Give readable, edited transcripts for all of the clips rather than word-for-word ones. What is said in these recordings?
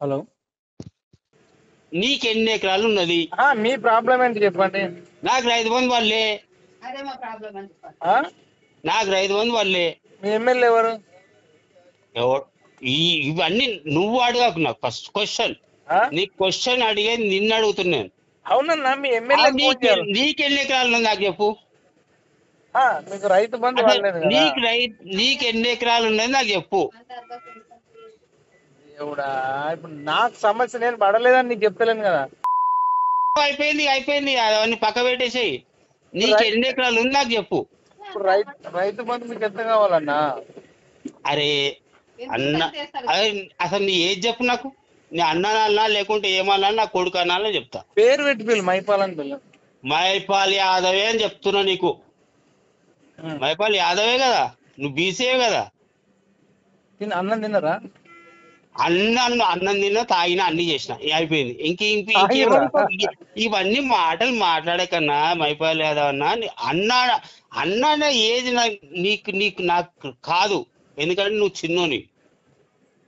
Hello. నీకెన్ని ఎకరాలు ఉన్నది? మీ ప్రాబ్లం ఏంటి చెప్పండి. నాకు 5 మంది వాళ్ళే. నాకు 5 మంది వాళ్ళే. మీ ఎమ్మెల్యే ఎవరు? ఇవన్నీ నువ్వు అడగకు. నాకు ఫస్ట్ క్వశ్చన్, నీ క్వశ్చన్ అడిగేది నిన్ను అడుగుతున్నాను. అవునన్నా, మీ ఎమ్మెల్యే ఫోన్ చేయాలి. నీకెన్ని ఎకరాలు ఉన్నది నాకు చెప్పు. మీకు రైతు బంధు అసలు వాళ్ళలేదు కదా. నీకెన్ని ఎకరాలు ఉన్నది నాకు చెప్పు. దేవుడా, ఇప్పుడు నాకు సమస్య నేను పడలేదని నీకు చెప్తలేను కదా. అయిపోయింది అవన్నీ పక్క పెట్టేసేయి. నీకెన్ని ఎకరాలు ఉంది నాకు చెప్పు. ఇప్పుడు రైతు బంధు మీకు ఎంత కావాలన్నా? అరే అన్న, అసలు నీ ఏది చెప్పు నాకు. నీ అన్నా లేకుంటే ఏమన్నా నా కొడుకు అన్నా చెప్తా. పేరు పెట్టి పిల్లు, మైపాలని పిల్ల. మైపాల్ యాదవే అని చెప్తున్నా నీకు. మైపాల్ యాదవే కదా, నువ్వు బీసీవే కదా. అన్నం తిన్నారా? అన్నం తిన్నా, తాగినా, అన్ని చేసిన, అయిపోయింది. ఇవన్నీ మాటలు మాట్లాడే కన్నా మైపాల్ యాదవ్ అన్నా ఏది నీకు నీకు నాకు కాదు. ఎందుకంటే నువ్వు చిన్నోని.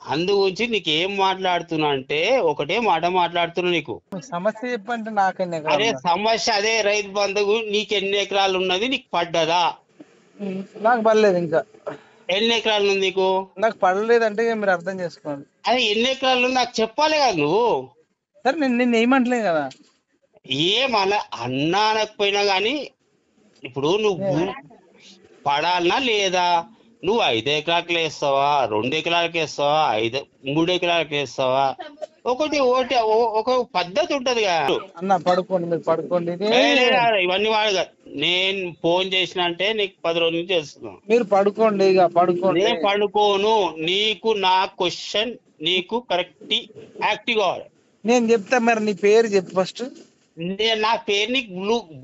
అందు గురించి నీకేం మాట్లాడుతున్నా అంటే ఒకటే మాట మాట్లాడుతున్నా నీకు. సమస్య చెప్పంటే నాకెన్ని అదే ఎకరాలు? సమస్య అదే రైతు బంధువు. నీకు ఎన్ని ఎకరాలు ఉన్నది, నీకు పడ్డదా? నాకు పడలేదు. ఇంకా ఎన్ని ఎకరాలు ఉంది నీకు? నాకు పడలేదంటే మీరు అర్థం చేసుకోండి. అదే ఎన్ని ఎకరాలు ఉంది నాకు చెప్పాలి కదా నువ్వు. సరే, నేను ఏమంటలే కదా. ఏమన్నా అన్నా అనకపోయినా కానీ ఇప్పుడు నువ్వు పడాలనా లేదా? నువ్వు 5 ఎకరాలకు వేస్తావా, 2 ఎకరాలకు వేస్తావా, 3 ఎకరాలకు వేస్తావా? ఒక పద్ధతి ఉంటది కదా అన్న. పడుకోండి, మీరు పడుకోండి. ఇవన్నీ వాడు. నేను ఫోన్ చేసిన అంటే నీకు 10 రోజుల నుంచి చేస్తున్నాను. మీరు పడుకోండి, ఇక పడుకోండి. నేను పడుకోను. నీకు నా క్వశ్చన్ నీకు కరెక్ట్ యాక్టివ్ కావాలి. నేను చెప్తా, మరి నీ పేరు చెప్పు ఫస్ట్. నా పేరు నీకు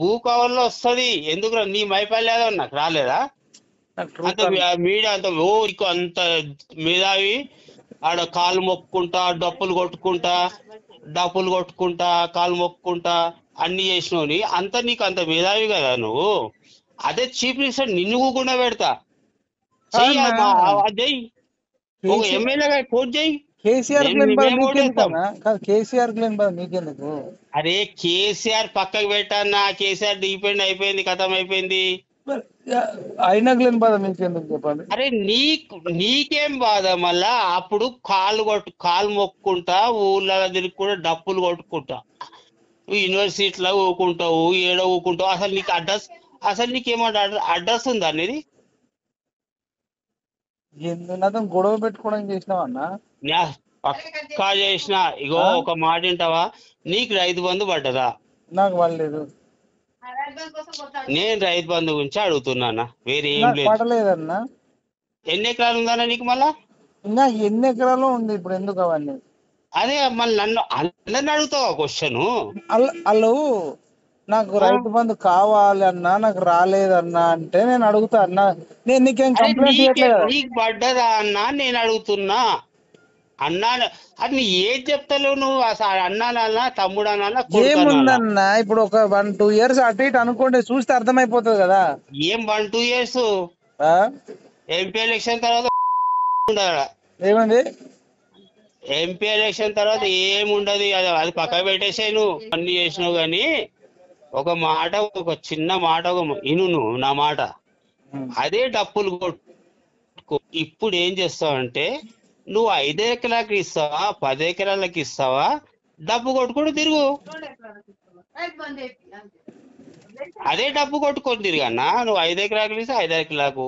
భూ కవర్ లో వస్తుంది. ఎందుకు నీ మైపాల్ యాదవ్ నాకు రాలేదా? అంత మీడియా అంత అంత మేధావి. ఆడ కాలు మొక్కుకుంటా, డప్పులు కొట్టుకుంటా, కాలు మొక్కుకుంటా అన్ని చేసినవి. అంత నీకు అంత మేధావి కదా నువ్వు. అదే చీఫ్ మినిస్టర్ నిన్ను కూడా పెడతా. చెయ్యి. ఒక ఎమ్మెల్యేగా పోటీ చేయి. కేసీఆర్ మీకెందుకు? అరే కేసీఆర్ పక్కకు పెట్టానా? కేసీఆర్ డిపెండ్ అయిపోయింది, కథం అయిపోయింది. అయినా గ్లేని బాధ మీకెందుకు చెప్పండి. అరే నీకేం బాధ? మళ్ళా అప్పుడు కాలు మొక్కుంటా, ఊళ్ళ తిరిగి కూడా డప్పులు కొట్టుకుంటా, యూనివర్సిటీలో ఊకుంటావు, ఏడో ఊకుంటావు. అసలు నీకేమంటే అడ్రస్ ఉందా అనేది? నాతో గొడవ పెట్టుకోవడం చేసినావన్నా? పక్కా చేసిన. ఇగో ఒక మాట వింటావా? నీకు రైతు బంధు పడ్డదా? నాకు పడలేదు. నేను రైతు బంధు గురించి అడుగుతున్నా, వేరే ఏం లేదు. పడలేదన్నా. ఎన్ని ఎకరాలు ఉందన్నా నీకు? మళ్ళా ఇంకా ఎన్ని ఎకరాలు ఉంది ఇప్పుడు? ఎందుకు అవన్నీ? అదే మళ్ళీ అందరిని అడుగుతావా క్వశ్చన్? వాళ్ళు నాకు రైతు బంధు కావాలి అన్నా, నాకు రాలేదన్నా అంటే నేను అడుగుతా అన్నా. నేను నీకేం కంప్లైంట్ చేయట్లేదు. నీకు పడ్డదా అన్నా నేను అడుగుతున్నా. అన్నా అది నీ ఏది చెప్తలేవు నువ్వు. అసలు అన్నానన్నా, తమ్ముడు అన్నా, ఏముందన్నా? ఇప్పుడు ఒక 1-2 years అటు ఇటు అనుకోండి, చూస్తే అర్థమైపోతుంది కదా. ఏం 1-2 years? ఎంపీ ఎలక్షన్ తర్వాత ఏమండి? ఎంపీ ఎలక్షన్ తర్వాత ఏముండదు. అది పక్క పెట్టేసాయి. నువ్వు అన్ని చేసినావు కానీ ఒక మాట, ఒక చిన్న మాట ఇను నువ్వు నా మాట. అదే డప్పులు కొట్టుకో. ఇప్పుడు ఏం చేస్తావంటే నువ్వు 5 ఎకరాలకు ఇస్తావా, 10 ఎకరాలకు ఇస్తావా? డబ్బు కొట్టుకుంటూ తిరుగు. అదే డబ్బు కొట్టుకొని తిరిగన్నా. నువ్వు 5 ఎకరాలకు ఇస్తే 5 ఎకరాలకు,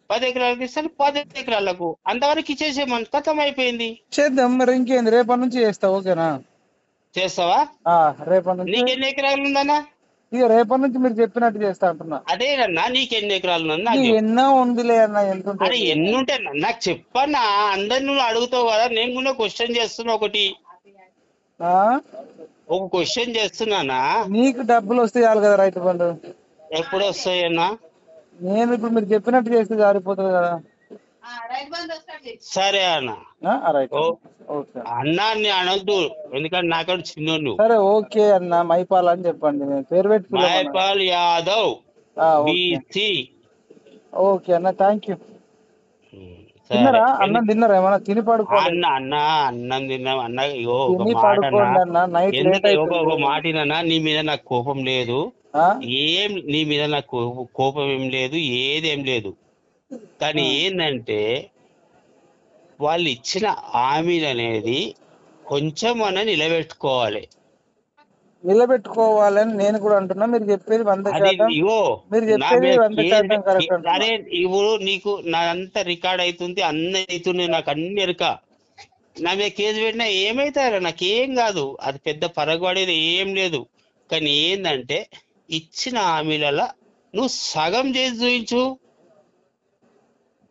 10 ఎకరాలకు ఇస్తే 10 ఎకరాలకు, అంతవరకు ఇచ్చేసేమని కథం అయిపోయింది. చేద్దాం. మరి ఇంకేంది, రేపటి నుంచి చేస్తా. ఓకేనా? చేస్తావా? రేపటి నుంచి. నీకు ఎన్ని ఎకరాలు ఉందన్నా? ఇక రేపటి నుంచి మీరు చెప్పినట్టు చేస్తా అంటున్నా. అదేనన్నా, నీకు ఎన్ని ఎకరాలు ఉందన్నా? ఎన్నో ఉందిలే అన్న. ఎంత? అరే ఎన్ని ఉంటాయి నాకు చెప్పన్నా. అందరు నువ్వు అడుగుతావు కదా, నేను కూడా క్వశ్చన్ చేస్తున్నా. ఒక క్వశ్చన్ చేస్తున్నానా? నీకు డబ్బులు వస్తే చాలు కదా రైతు బంధు. ఎప్పుడు వస్తాయన్నా? నేను ఇప్పుడు మీరు చెప్పినట్టు చేస్తే జారిపోతుంది కదా. సరే అన్న. అన్నా అనొద్దు, ఎందుకంటే నాకంటే చిన్నోడు. సరే ఓకే అన్న. మైపాల్ అని చెప్పండి. పేరు పెట్టి మైపాల్ యాదవ్, బీసీ. ఓకే అన్న, థ్యాంక్ యూ. సరే అన్నం తిన్నారా? ఏమన్నా తిని పడుకోలేదు? అన్నం తిన్నాం అన్న. ఇగో ఒక తిని మాట అన్న, పడుకోండి అన్న, నైట్ లేట్ ఎందుకు అవుతుంది. ఒక మాట వినన్నా, నీ మీద నాకు కోపం లేదు, ఆ? నీ మీద నాకు కోపం ఏం లేదు, ఏదేం లేదు. కానీ ఏంటంటే వాళ్ళు ఇచ్చిన హామీలు అనేది కొంచెం అన్న నిలబెట్టుకోవాలి. నిలబెట్టుకోవాలని నేను కూడా అంటున్నా. మీరు చెప్పేది 100%. ఇగో మీరు నా చెప్పేది మీద 100% కరెక్ట్ అంటున్నా. అరే ఇప్పుడు నీకు నాదంతా రికార్డ్ అవుతుంది, అన్నీ అవుతుంది, నాకు అన్ని ఎరక. నా మీద కేసు పెట్టినా ఏమైతారా, నాకేం కాదు, అది పెద్ద పరగబడేది ఏం లేదు. కానీ ఏందంటే ఇచ్చిన హామీలలో నువ్వు సగం చేసి చూపించు.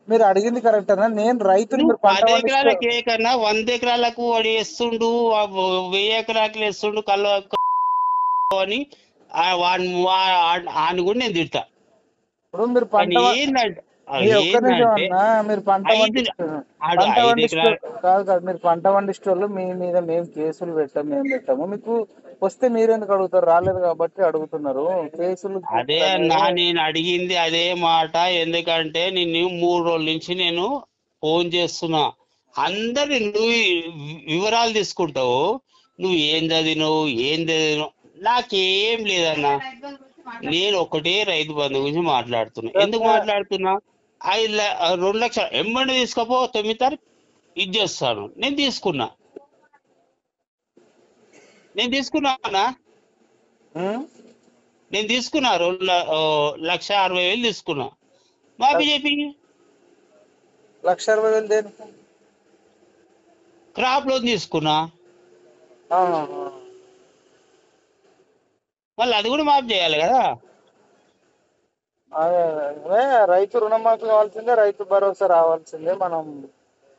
మీరు అడిగింది కరెక్ట్ అన్న. నేను రైతుని, నువ్వు మీరు పంట 10 పండిస్తారు. ఎకరాలకు ఏకన్నా 100 ఎకరాలకు వాడు వేస్తుండు, 1000 ఎకరాలకు వేస్తుండు కళ్ళు అని వాడిని కూడా నేను తిడతా. ఇప్పుడు మీరు పంట కానీ ఏంటంటే మీరు ఒక్క నిమిషం ఏంటంటే అన్న, మీరు పంట 5 పండిస్తారు ఎకరాలు కాదు కాదు, మీరు పంట పండిస్తారు. మీ మీద మేము కేసులు మేము పెట్టాము. మీకు వస్తే మీరు ఎందుకు అడుగుతారు? రాలేదు కాబట్టి అడుగుతున్నారు. కేసులు అదే కేసులు అన్నా, అనేవి. నేను అడిగింది అదే మాట. ఎందుకంటే నిన్ను 3 రోజుల నుంచి నేను ఫోన్ చేస్తున్నా, అందరి నువ్వు వివరాలు తీసుకుంటావు, నువ్వు ఏం చదివినావు. నాకేం లేదన్నా, నేను ఒకటే రైతు బంధు గురించి మాట్లాడుతున్నా. ఎందుకు మాట్లాడుతున్నా? 2 లక్షలు ఎమ్మండి తీసుకోపో, 9 తారీఖు ఇది చేస్తాను. నేను తీసుకున్నా అన్నా, నేను తీసుకున్నా 2,60,000 తీసుకున్నా. మా బీజేపీ 1,60,000 దేనికి? క్రాప్ లోన్ తీసుకున్నా, మళ్ళీ అది కూడా మాఫ్ చేయాలి కదా. అదే రైతు రుణమాఫీ కావాల్సిందే, రైతు భరోసా రావాల్సిందే. మనం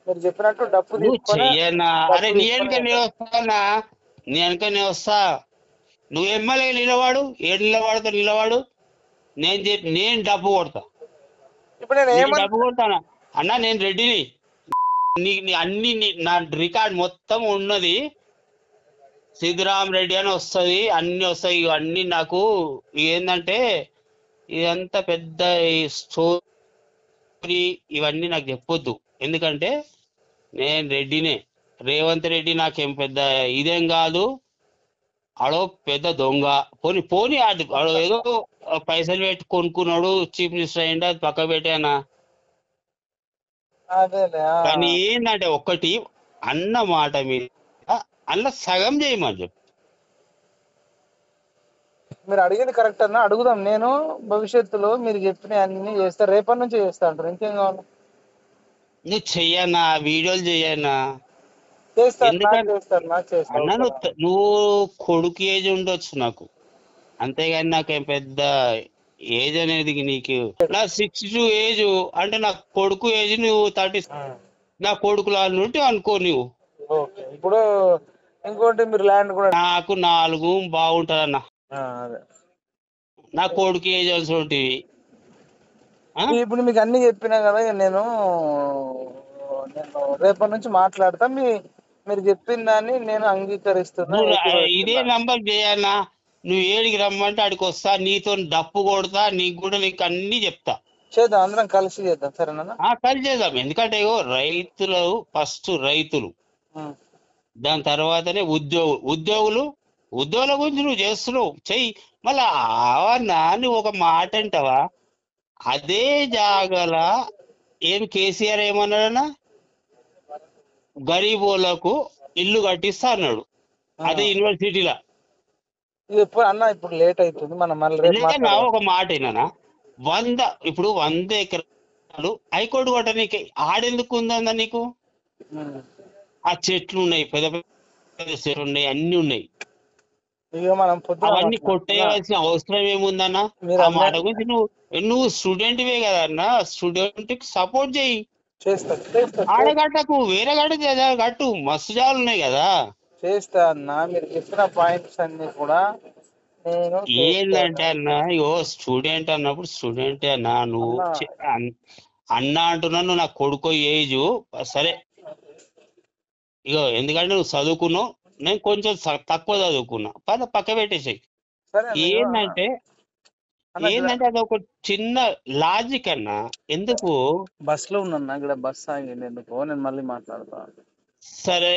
మీరు చెప్పినట్టు డబ్బు నువ్వు తీసుకొని చెయ్యనా? అరే నీ వెనక నేను వస్తానా, నీ వెనక నేను వస్తా. నువ్వు ఎమ్మెల్యే నిలవాడు, నిలవాడు. నేను డబ్బు కొడతా. ఇప్పుడు నేను డబ్బు కొడతానా అన్నా? నేను రెడ్డిని. అన్ని నా రికార్డ్ మొత్తం ఉన్నది. సిద్ధరామ్ రెడ్డి అని వస్తుంది, అన్ని వస్తాయి. ఇవన్నీ నాకు ఏంటంటే ఇదంతా పెద్ద స్టోరీ, ఇవన్నీ నాకు చెప్పొద్దు. ఎందుకంటే నేను రెడ్డినే. రేవంత్ రెడ్డి నాకేం పెద్ద ఇదేం కాదు. ఆడో పెద్ద దొంగ. పోనీ ఆడు ఏదో పైసలు పెట్టి కొనుక్కున్నాడు, చీఫ్ మినిస్టర్ అయ్యిండు, అది పక్క పెట్టానా. కానీ ఏంటంటే ఒక్కటి అన్న మాట మీద అన్న సగం చేయమని చెప్పు. మీరు అడిగింది కరెక్ట్ అన్న. అడుగుదాం. నేను భవిష్యత్తులో మీరు చెప్పిన అన్ని చేస్తా, రేపటి నుంచి చేస్తా అంటారు. ఇంకేం కావాలి? నువ్వు చెయ్యనా, వీడియోలు చెయ్యనా? ఎందుకంటే అన్న నువ్వు కొడుకు ఏజ్ ఉండొచ్చు నాకు, అంతేగాని నాకేం పెద్ద ఏజ్ అనేది నీకు. నా 62 ఏజ్ అంటే నా కొడుకు ఏజ్ నువ్వు 30. నా కొడుకులా నుండి అనుకో నువ్వు. ఇప్పుడు ఇంకోటి మీరు ల్యాండ్ కూడా నాకు 4 బాగుంటదన్న. నా కొడుకు ఏజ్ అసలుంటివి. ఇప్పుడు మీకు అన్ని చెప్పినా కదా. నేను రేపటి నుంచి మాట్లాడతా. మీరు చెప్పిన దాన్ని నేను అంగీకరిస్తున్నా. ఇదే నంబర్ చేయన్నా, నువ్వు ఏడికి రమ్మంటే ఆడికి వస్తా, నీతో డప్పు కొడతా, నీకు కూడా నీకు అన్ని చెప్తా. చేద్దాం, అందరం కలిసి చేద్దాం. సరేనా? కలిసి చేద్దాం. ఎందుకంటే రైతులు ఫస్ట్, రైతులు దాని తర్వాతనే ఉద్యోగుల గురించి నువ్వు చేస్తున్నావు, చెయ్యి. మళ్ళా అవన్నా నువ్వు ఒక మాట అంటావా? అదే జాగల కేసీఆర్ ఏమన్నాడన్నా, గరీబోళ్లకు ఇల్లు కట్టిస్తా అన్నాడు. అదే యూనివర్సిటీలో. అన్న ఇప్పుడు లేట్ అవుతుంది, మనం ఒక మాట ఏనా, 100 ఎకరాలు హైకోర్టు కొట్టనీకి ఆడెందుకు ఉందన్నా నీకు? ఆ చెట్లు ఉన్నాయి, పెద్ద పెద్ద చెట్లు ఉన్నాయి, అన్ని ఉన్నాయి. అవన్నీ కొట్టేయవలసిన అవసరం ఏముందన్నా? ఆ మాట గురించి నువ్వు స్టూడెంట్వే కదన్నా, స్టూడెంట్ కి సపోర్ట్ చేయి. ఆడగట్టకు, వేరే గట్టు, మస్తు జాలు ఉన్నాయి కదా. చేస్తా అన్న, మీరు చెప్పిన పాయింట్స్ అన్ని కూడా. ఏంటంటే అన్న, స్టూడెంట్ అన్నప్పుడు స్టూడెంటే అన్నా. నువ్వు అన్న అంటున్నాను, నువ్వు నా కొడుకో ఏజ్ సరే. ఎందుకంటే నువ్వు చదువుకున్నావు, నేను కొంచెం తక్కువ చదువుకున్నా, పక్క పెట్టేసాయి. ఏంటంటే ఏంటంటే అది ఒక చిన్న లాజిక్ అన్న. ఎందుకు బస్ లో ఉన్నా ఇక్కడ బస్ ఆగింది ఎందుకో నేను మళ్ళీ మాట్లాడతా. సరే